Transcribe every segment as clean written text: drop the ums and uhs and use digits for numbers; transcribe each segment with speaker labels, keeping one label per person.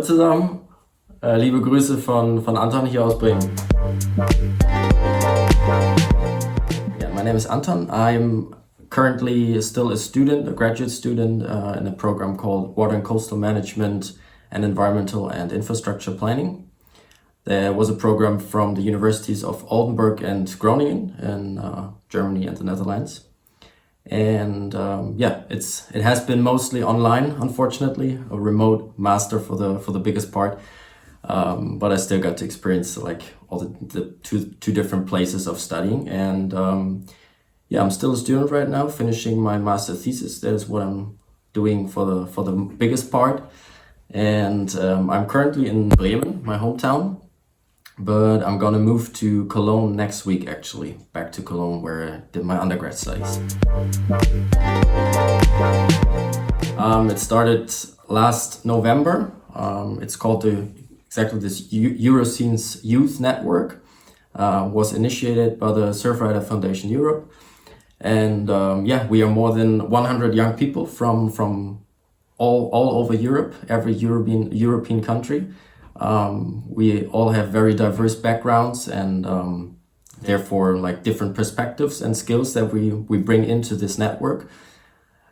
Speaker 1: zusammen, liebe Grüße von Anton hier aus Bremen. Yeah, my name is Anton. I'm currently still a student, a graduate student in a program called Water and Coastal Management and Environmental and Infrastructure Planning. There was a program from the universities of Oldenburg and Groningen in Germany and the Netherlands. And it has been mostly online, unfortunately, a remote master for the biggest part. But I still got to experience like all the two different places of studying. And I'm still a student right now, finishing my master thesis. That is what I'm doing for the biggest part. And I'm currently in Bremen, my hometown. But I'm gonna move to Cologne next week, actually, back to Cologne where I did my undergrad studies. It started last November. It's called this Eurocean's Youth Network. Was initiated by the Surfrider Foundation Europe. And we are more than 100 young people from all over Europe, every European country. We all have very diverse backgrounds and therefore like different perspectives and skills that we bring into this network.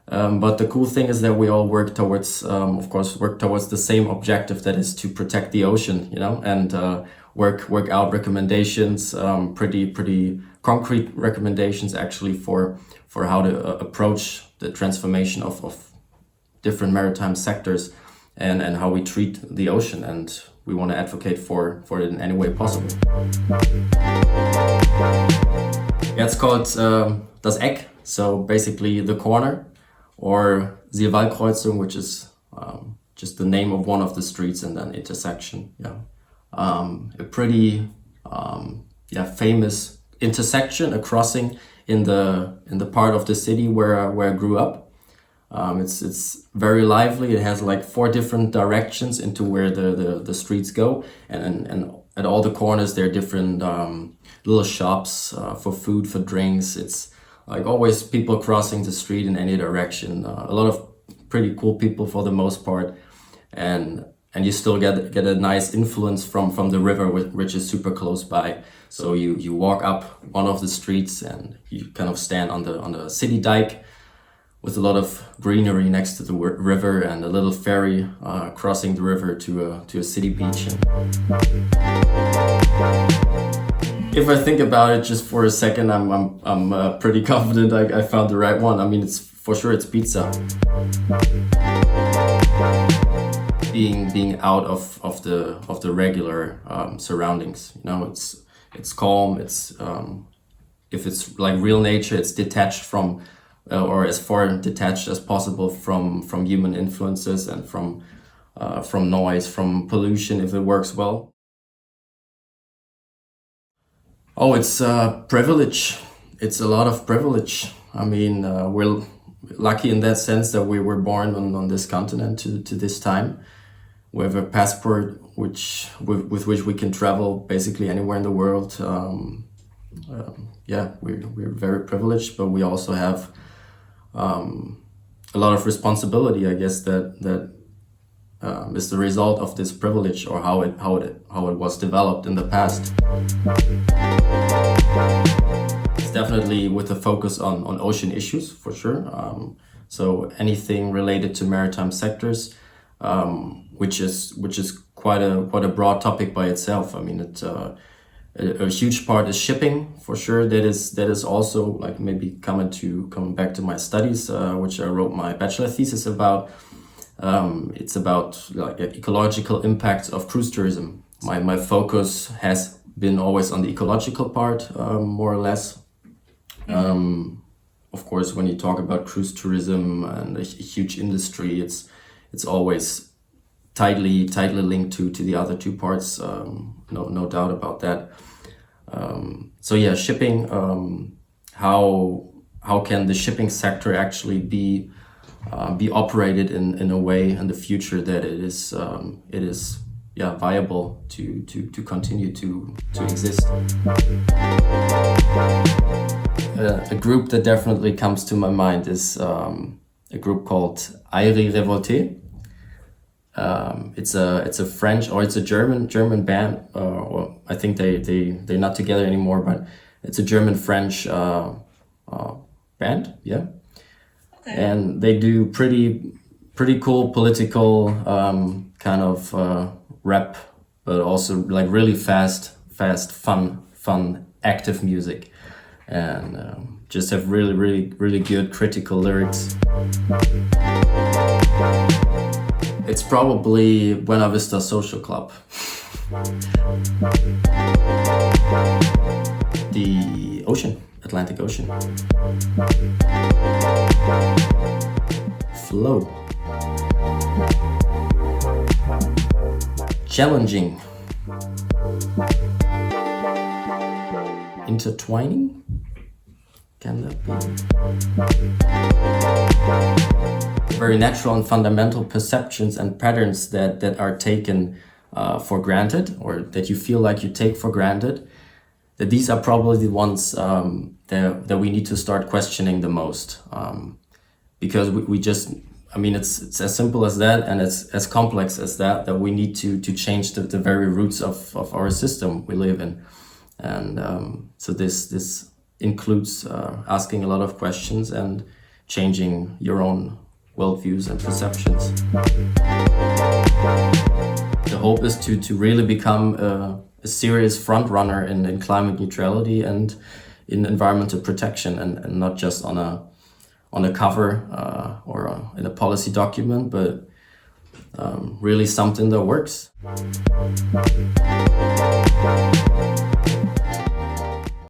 Speaker 1: But the cool thing is that we all work towards the same objective, that is to protect the ocean, and work out recommendations, pretty concrete recommendations actually for how to approach the transformation of different maritime sectors and how we treat the ocean, and we want to advocate for it in any way possible. Yeah, it's called das Eck, so basically the corner, or Silvalkreuzung, which is just the name of one of the streets and then intersection. Yeah, a pretty famous intersection, a crossing in the part of the city where I grew up. It's very lively. It has like 4 different directions into where the streets go, and at all the corners there are different little shops for food, for drinks. It's like always people crossing the street in any direction. A lot of pretty cool people for the most part, and you still get a nice influence from the river, which is super close by. So you walk up one of the streets and you kind of stand on the city dike, with a lot of greenery next to the river and a little ferry crossing the river to a city beach. If I think about it just for a second, I'm pretty confident I found the right one. I mean, it's for sure it's pizza. Being out of the regular surroundings, it's calm. It's if it's like real nature, it's detached from. Or as far detached as possible from human influences and from noise, from pollution, if it works well. Oh, it's privilege. It's a lot of privilege. I mean, we're lucky in that sense that we were born on this continent to this time. We have a passport with which we can travel basically anywhere in the world. We're very privileged, but we also have a lot of responsibility, I guess, that is the result of this privilege, or how it was developed in the past. It's definitely with a focus on ocean issues, for sure. So anything related to maritime sectors, which is quite a broad topic by itself. I mean, a huge part is shipping, for sure. That is also like maybe coming back to my studies, which I wrote my bachelor thesis about. It's about like ecological impacts of cruise tourism. My focus has been always on the ecological part, more or less. Of course, when you talk about cruise tourism and a huge industry, it's always tightly linked to the other two parts. No doubt about that. Shipping. How can the shipping sector actually be operated in a way in the future that it is viable to continue to exist. A group that definitely comes to my mind is a group called Aéri Révolté. It's a French, or it's a German band. Or I think they're not together anymore, but it's a German-French band. Yeah. Okay. And they do pretty cool political kind of rap, but also like really fast, fun, active music, and just have really good critical lyrics. It's probably Buena Vista Social Club. The ocean, Atlantic Ocean. Flow. Challenging. Intertwining? Can that be? Very natural and fundamental perceptions and patterns that are taken for granted, or that you feel like you take for granted, that these are probably the ones that we need to start questioning the most. Because we just, I mean, it's as simple as that, and it's as complex as that we need to change the very roots of our system we live in. And so this includes asking a lot of questions and changing your own worldviews and perceptions. The hope is to really become a serious front runner in climate neutrality and in environmental protection, and not just on a cover or in a policy document, but really something that works.